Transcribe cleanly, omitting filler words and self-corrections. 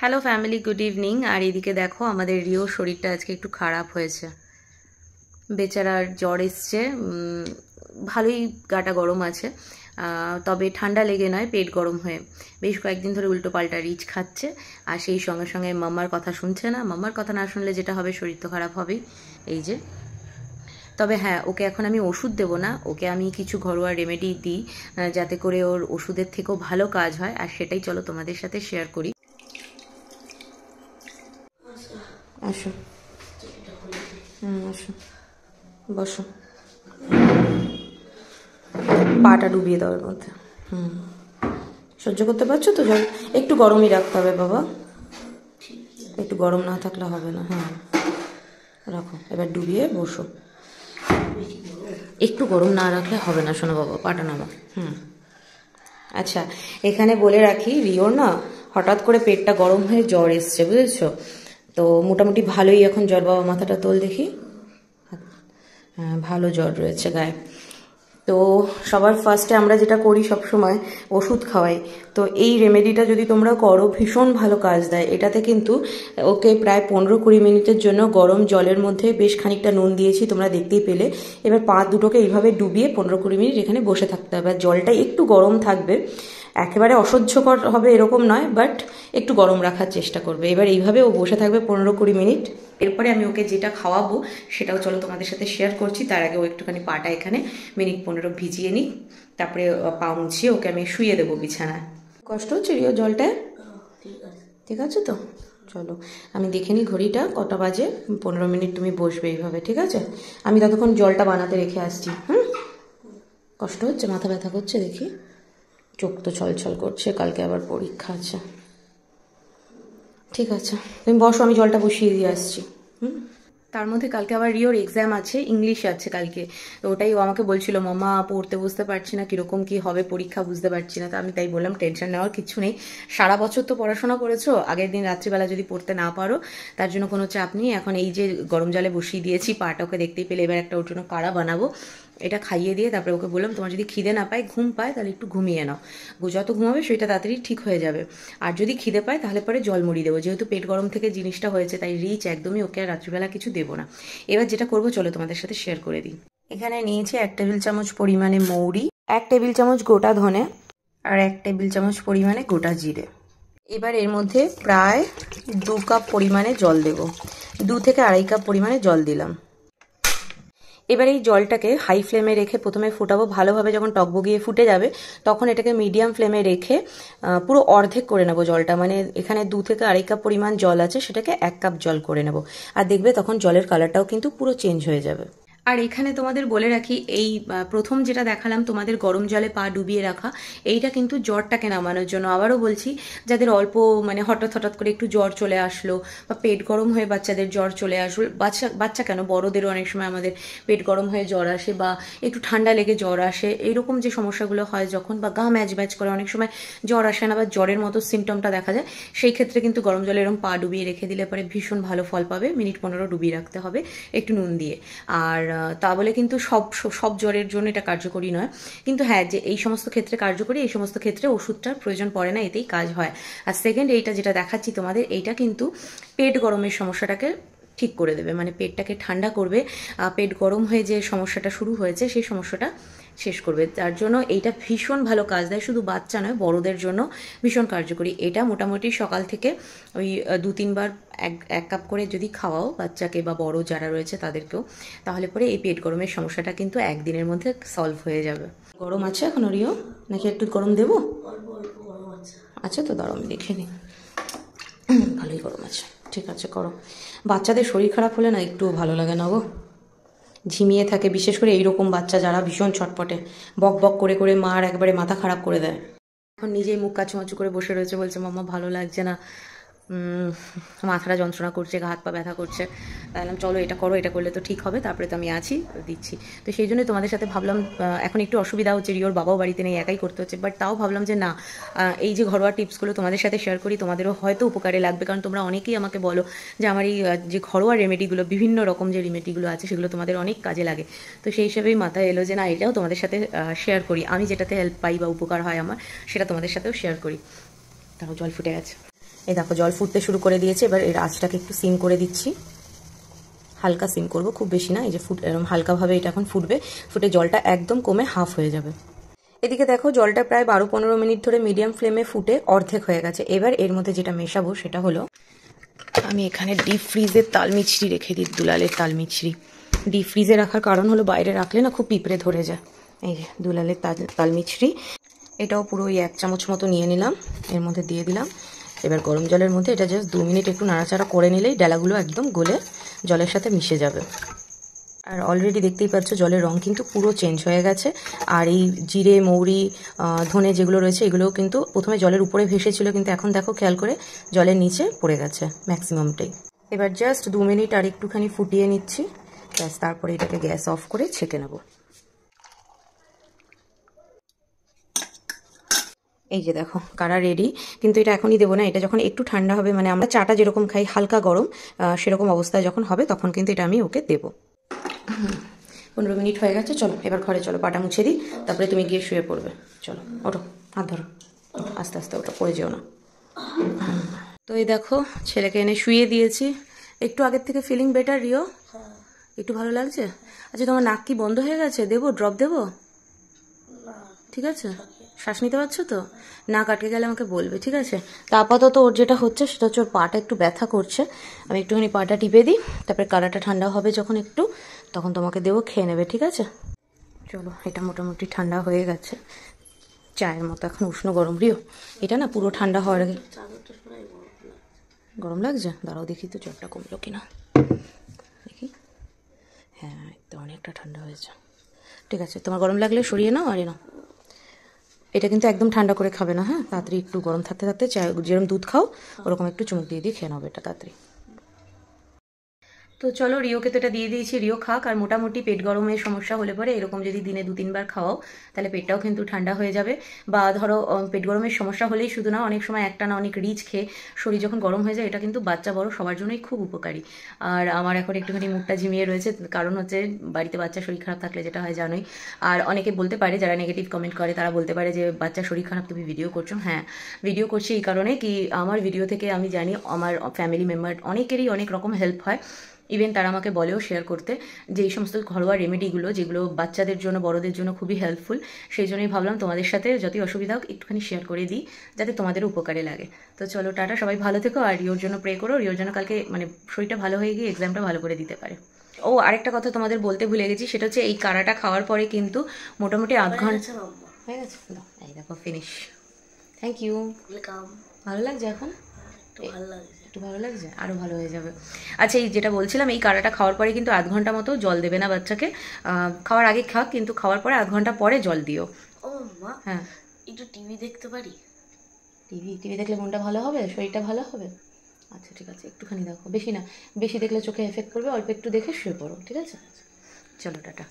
Hello family, good evening. আর এদিকে দেখো আমাদের রিও শরীরটা আজকে একটু খারাপ হয়েছে। বেচারার জ্বর এসছে, ভালোই গাটা গরম আছে, তবে ঠান্ডা লেগে নয়, পেট গরম হয়ে বেশ কয়েকদিন ধরে উল্টো পাল্টা রিচ খাচ্ছে। আর সেই সঙ্গে সঙ্গে মাম্মার কথা শুনছে না। মাম্মার কথা না শুনলে যেটা হবে, শরীর তো খারাপ হবেই। এই যে, তবে হ্যাঁ, ওকে এখন আমি ওষুধ দেবো না, ওকে আমি কিছু ঘরোয়া রেমেডি দিই যাতে করে ওর ওষুধের থেকেও ভালো কাজ হয়। আর সেটাই চলো তোমাদের সাথে শেয়ার করি। আসো, আসো, বসো, পাটা ডুবিয়ে দাও এর মধ্যে। সহ্য করতে পারছো তো? জল একটু গরমই রাখতে হবে বাবা, একটু গরম না থাকলে হবে না। হ্যাঁ, রাখো, এবার ডুবিয়ে বসো। একটু গরম না রাখলে হবে না, শোনো বাবা, পাটা নামা। আচ্ছা, এখানে বলে রাখি, রিওর না হঠাৎ করে পেটটা গরম হয়ে জ্বর এসছে, বুঝেছো? তো মোটামুটি ভালোই এখন জ্বর। বাবা মাথাটা তোল দেখি। হ্যাঁ, ভালো জ্বর রয়েছে গায়ে। তো সবার ফার্স্টে আমরা যেটা করি সব সময়, ওষুধ খাওয়াই। তো এই রেমেডিটা যদি তোমরা করো, ভীষণ ভালো কাজ দেয়। এটাতে কিন্তু ওকে প্রায় 15-20 মিনিটের জন্য গরম জলের মধ্যে বেশ খানিকটা নুন দিয়েছি, তোমরা দেখতেই পেলে। এবার পা দুটোকে এইভাবে ডুবিয়ে 15-20 মিনিট এখানে বসে থাকতে হবে। আর জলটা একটু গরম থাকবে, একেবারে অসহ্যকর হবে এরকম নয়, বাট একটু গরম রাখার চেষ্টা করবে। এবার এইভাবে ও বসে থাকবে 15-20 মিনিট। এরপরে আমি ওকে যেটা খাওয়াবো সেটাও চলো তোমাদের সাথে শেয়ার করছি। তার আগে ও একটুখানি পাটা এখানে মিনিট 15 ভিজিয়ে নিই, তারপরে পা মুছিয়ে ওকে আমি শুয়ে দেবো বিছানায়। কষ্ট হচ্ছে রিও জলটা? ঠিক আছে তো, চলো আমি দেখে নিই ঘড়িটা কটা বাজে। 15 মিনিট তুমি বসবে এইভাবে, ঠিক আছে? আমি ততক্ষণ জলটা বানাতে রেখে আসছি। কষ্ট হচ্ছে, মাথা ব্যথা করছে দেখি, চোখ তো ছলছল করছে, কালকে আবার পরীক্ষা আছে। ঠিক আছে, তুমি বসো, আমি জলটা বসিয়ে দিয়ে আসছি। তার মধ্যে কালকে আবার রিওর এক্সাম আছে, ইংলিশ আছে কালকে। তো ওটাই ও আমাকে বলছিল, মামা পড়তে বুঝতে পারছি না, কিরকম কি হবে পরীক্ষা বুঝতে পারছি না। তো আমি তাই বললাম, টেনশন নেওয়ার কিছু নেই, সারা বছর তো পড়াশোনা করেছো, আগের দিন রাত্রিবেলা যদি পড়তে না পারো তার জন্য কোনো চাপ নেই। এখন এই যে গরম জলে বসিয়ে দিয়েছি, পাটা ওকে দেখতেই পেলে। এবার একটা ওর জন্য কাড়া বানাবো, এটা খাইয়ে দিয়ে তারপরে ওকে বললাম, তোমার যদি খিদে না পায়, ঘুম পায়, তাহলে একটু ঘুমিয়ে নাও। যত ঘুমাবে সেটা তাড়াতাড়ি ঠিক হয়ে যাবে। আর যদি খিদে পায় তাহলে পরে জল মুড়ি দেবো, যেহেতু পেট গরম থেকে জিনিসটা হয়েছে, তাই রিচ একদমই ওকে আর রাত্রিবেলা কিছু দেবো না। এবার যেটা করবো চলো তোমাদের সাথে শেয়ার করে দিই। এখানে নিয়েছি 1 টেবিল চামচ পরিমাণে মৌরি, 1 টেবিল চামচ গোটা ধনে, আর 1 টেবিল চামচ পরিমাণে গোটা জিরে। এবার এর মধ্যে প্রায় 2 কাপ পরিমাণে জল দেব, 2 থেকে আড়াই কাপ পরিমাণে জল দিলাম। এবার এই জলটাকে হাই ফ্লেমে রেখে প্রথমে ফোটাবো। ভালোভাবে যখন টকবগিয়ে ফুটে যাবে তখন এটাকে মিডিয়াম ফ্লেমে রেখে পুরো অর্ধেক করে নেবো জলটা। মানে এখানে 2 থেকে আড়াই কাপ পরিমাণ জল আছে, সেটাকে 1 কাপ জল করে নেব। আর দেখবে তখন জলের কালারটাও কিন্তু পুরো চেঞ্জ হয়ে যাবে। আর এখানে তোমাদের বলে রাখি, এই প্রথম যেটা দেখালাম তোমাদের গরম জলে পা ডুবিয়ে রাখা, এইটা কিন্তু জ্বরটাকে নামানোর জন্য। আবারও বলছি, যাদের অল্প মানে হঠাৎ হঠাৎ করে একটু জ্বর চলে আসলো, বা পেট গরম হয়ে বাচ্চাদের জ্বর চলে আসলো, বাচ্চা কেন, বড়দেরও অনেক সময় আমাদের পেট গরম হয়ে জ্বর আসে, বা একটু ঠান্ডা লেগে জ্বর আসে, এইরকম যে সমস্যাগুলো হয় যখন, বা গা ম্যাচ ম্যাচ করে, অনেক সময় জ্বর আসে না বা জ্বরের মতো সিমটমটা দেখা যায়, সেই ক্ষেত্রে কিন্তু গরম জলে এরকম পা ডুবিয়ে রেখে দিলে পরে ভীষণ ভালো ফল পাবে। মিনিট 15 ডুবিয়ে রাখতে হবে একটু নুন দিয়ে। আর তা বলে কিন্তু সব জ্বরের জন্য এটা কার্যকরী নয়, কিন্তু হ্যাঁ, যে এই সমস্ত ক্ষেত্রে কার্যকরী, এই সমস্ত ক্ষেত্রে ওষুধটার প্রয়োজন পড়ে না, এতেই কাজ হয়। আর সেকেন্ড, এইটা যেটা দেখাচ্ছি তোমাদের, এইটা কিন্তু পেট গরমের সমস্যাটাকে ঠিক করে দেবে, মানে পেটটাকে ঠান্ডা করবে। পেট গরম হয়ে যে সমস্যাটা শুরু হয়েছে সেই সমস্যাটা শেষ করবে। তার জন্য এইটা ভীষণ ভালো কাজ দেয়, শুধু বাচ্চা নয়, বড়দের জন্য ভীষণ কার্যকরী। এটা মোটামুটি সকাল থেকে ওই 2-3 বার এক কাপ করে যদি খাওয়াও বাচ্চাকে বা বড় যারা রয়েছে তাদেরকেও, তাহলে পরে এই পেট গরমের সমস্যাটা কিন্তু একদিনের মধ্যে সলভ হয়ে যাবে। গরম আছে এখন রিও, নাকি একটু গরম দেবো? আচ্ছা, তো দাঁড়াও আমি দেখে নিই। ভালোই গরম আছে, ঠিক আছে করো। বাচ্চাদের শরীর খারাপ হলে না একটু ভালো লাগে না গো, ঝিমিয়ে থাকে, বিশেষ করে এইরকম বাচ্চা যারা ভীষণ ছটপটে, বক বক করে করে মার একবারে মাথা খারাপ করে দেয়। এখন নিজেই মুখ কাচুমাচু করে বসে রয়েছে, বলছে মাম্মা ভালো লাগছে না, মাথাটা যন্ত্রণা করছে, গা হাত পা ব্যথা করছে। তাহলে চলো এটা করো, এটা করলে তো ঠিক হবে, তারপরে তো আমি আছি, দিচ্ছি। তো সেই জন্যই তোমাদের সাথে ভাবলাম, এখন একটু অসুবিধা হচ্ছে, রিওর বাবাও বাড়িতে নেই, একাই করতে হচ্ছে, বাট তাও ভাবলাম যে না, এই যে ঘরোয়া টিপসগুলো তোমাদের সাথে শেয়ার করি, তোমাদেরও হয়তো উপকারে লাগবে। কারণ তোমরা অনেকেই আমাকে বলো যে আমার এই যে ঘরোয়া রেমেডিগুলো, বিভিন্ন রকম যে রেমেডিগুলো আছে, সেগুলো তোমাদের অনেক কাজে লাগে। তো সেই হিসেবেই মাথায় এলো যে না, এটাও তোমাদের সাথে শেয়ার করি। আমি যেটাতে হেল্প পাই বা উপকার হয় আমার, সেটা তোমাদের সাথেও শেয়ার করি। তাও জল ফুটে গেছে। এই দেখো জল ফুটতে শুরু করে দিয়েছে। এবার এর আঁচটাকে একটু সিম করে দিচ্ছি, হালকা সিম করব, খুব বেশি না। এই যে এরকম হালকাভাবে এটা এখন ফুটবে, ফুটে জলটা একদম কমে হাফ হয়ে যাবে। এদিকে দেখো জলটা প্রায় 12-15 মিনিট ধরে মিডিয়াম ফ্লেমে ফুটে অর্ধেক হয়ে গেছে। এবার এর মধ্যে যেটা মেশাবো সেটা হলো, আমি এখানে ডিপ ফ্রিজের তালমিছরি রেখে দিই, দুলালের তালমিছরি। ডিপ ফ্রিজে রাখার কারণ হলো বাইরে রাখলে না খুব পিঁপড়ে ধরে যায়। এই যে দুলালের তালমিছরি, এটাও পুরো ওই 1 চামচ মতো নিয়ে নিলাম, এর মধ্যে দিয়ে দিলাম। এবার গরম জলের মধ্যে এটা জাস্ট 2 মিনিট একটু নাড়াচাড়া করে নিলেই ডালাগুলো একদম গলে জলের সাথে মিশে যাবে। আর অলরেডি দেখতেই পাচ্ছ জলের রং কিন্তু পুরো চেঞ্জ হয়ে গেছে। আর এই জিরে, মৌরি, ধনে যেগুলো রয়েছে এগুলোও কিন্তু প্রথমে জলের উপরে ভেসেছিল, কিন্তু এখন দেখো খেয়াল করে জলের নিচে পড়ে গেছে ম্যাক্সিমামটাই। এবার জাস্ট 2 মিনিট আর একটুখানি ফুটিয়ে নিচ্ছি, ব্যাস তারপরে এটাকে গ্যাস অফ করে ছেঁকে নেব। এই যে দেখো কারা রেডি, কিন্তু এটা এখনই দেবো না, এটা যখন একটু ঠান্ডা হবে, মানে আমরা চাটা যেরকম খাই হালকা গরম, সেরকম অবস্থায় যখন হবে তখন কিন্তু এটা আমি ওকে দেবো। 15 মিনিট হয়ে গেছে, চলো এবার ঘরে চলো, পাটা মুছে দিই, তারপরে তুমি গিয়ে শুয়ে পড়বে। চলো ওঠো, হাত ধরো, আস্তে আস্তে ওঠো, পড়ে যেও না। তো এই দেখো ছেলেকে এনে শুয়ে দিয়েছি। একটু আগের থেকে ফিলিং বেটার রিও? একটু ভালো লাগছে? আচ্ছা তোমার নাক কি বন্ধ হয়ে গেছে? দেবো ড্রপ দেবো? ঠিক আছে, শ্বাস নিতে পারছো তো? নাক আটকে গেলে আমাকে বলবে, ঠিক আছে? তা আপাতত ওর যেটা হচ্ছে সেটা হচ্ছে ওর পাটা একটু ব্যথা করছে, আমি একটুখানি পাটা টিপে দিই, তারপরে কাঁটাটা ঠান্ডা হবে যখন একটু, তখন তোমাকে দেবো, খেয়ে নেবে, ঠিক আছে? চলো এটা মোটামুটি ঠান্ডা হয়ে গেছে, চায়ের মতো এখন উষ্ণ গরম। রিও এটা না পুরো ঠান্ডা হওয়ার আগে গরম লাগছে, দাঁড়াও দেখি তো জ্বরটা কমলো কিনা, দেখি। হ্যাঁ তো অনেকটা ঠান্ডা হয়েছে, ঠিক আছে। তোমার গরম লাগলে সরিয়ে নাও, আর নাও। এটা কিন্তু একদম ঠান্ডা করে খাবে না, হ্যাঁ, তাড়াতাড়ি একটু গরম থাকতে থাকতে চা, যেরকম দুধ খাও ওরকম একটু চুমুক দিয়ে দিয়ে খেয়ে নেবে এটা তাড়াতাড়ি। তো চলো রিওকে তো এটা দিয়ে দিয়েছি, রিও খাক। আর মোটামুটি পেট গরমের সমস্যা হলে পরে এরকম যদি দিনে 2-3 বার খাওয়াও তাহলে পেটটাও কিন্তু ঠান্ডা হয়ে যাবে। বা ধরো পেট গরমের সমস্যা হলেই শুধু না, অনেক সময় একটা না অনেক রিচ খেয়ে শরীর যখন গরম হয়ে যায়, এটা কিন্তু বাচ্চা বড় সবার জন্যই খুব উপকারী। আর আমার এখন একটুখানি মুখটা ঝিমিয়ে রয়েছে, কারণ হচ্ছে বাড়িতে বাচ্চা শরীর খারাপ থাকলে যেটা হয় জানোই। আর অনেকে বলতে পারে, যারা নেগেটিভ কমেন্ট করে তারা বলতে পারে যে বাচ্চা শরীর খারাপ তুমি ভিডিও করছো। হ্যাঁ, ভিডিও করছি এই কারণে কি, আমার ভিডিও থেকে আমি জানি আমার ফ্যামিলি মেম্বার অনেকেরই অনেক রকম হেল্প হয়। ইভেন তারা আমাকে বলেও শেয়ার করতে যে এই সমস্ত ঘরোয়া রেমেডিগুলো যেগুলো বাচ্চাদের জন্য বড়দের জন্য খুবই হেল্পফুল, সেই জন্যই ভাবলাম তোমাদের সাথে যতই অসুবিধা হোক একটুখানি শেয়ার করে দিই, যাতে তোমাদের উপকারে লাগে। তো চলো টাটা, সবাই ভালো থেকো, আর রিওর জন্য প্রে করো, রিওর জন্য কালকে মানে শরীরটা ভালো হয়ে গিয়ে এক্সামটা ভালো করে দিতে পারে। ও আরেকটা কথা তোমাদের বলতে ভুলে গেছি, সেটা হচ্ছে এই কাড়াটা খাওয়ার পরে কিন্তু মোটামুটি আধ ঘন্টা হয়ে গেছে। এই দেখো ফিনিশ, থ্যাংক ইউ। ভালো লাগছে এখন? একটু ভালো লাগছে, আরো ভালো হয়ে যাবে। আচ্ছা এই যেটা বলছিলাম, এই কাড়াটা খাওয়ার পরে কিন্তু আধ ঘন্টা মতো জল দেবে না বাচ্চাকে, খাওয়ার আগে খাক, কিন্তু খাওয়ার পরে আধ ঘন্টা পরে জল দিও। ও মা, হ্যাঁ একটু টিভি দেখতে পারি? টিভি দেখলে মনটা ভালো হবে, শরীরটা ভালো হবে। আচ্ছা ঠিক আছে, একটুখানি দেখো, বেশি না, বেশি দেখলে চোখে এফেক্ট করবে, অল্প একটু দেখে শুয়ে পড়ো, ঠিক আছে? চলো টাটা।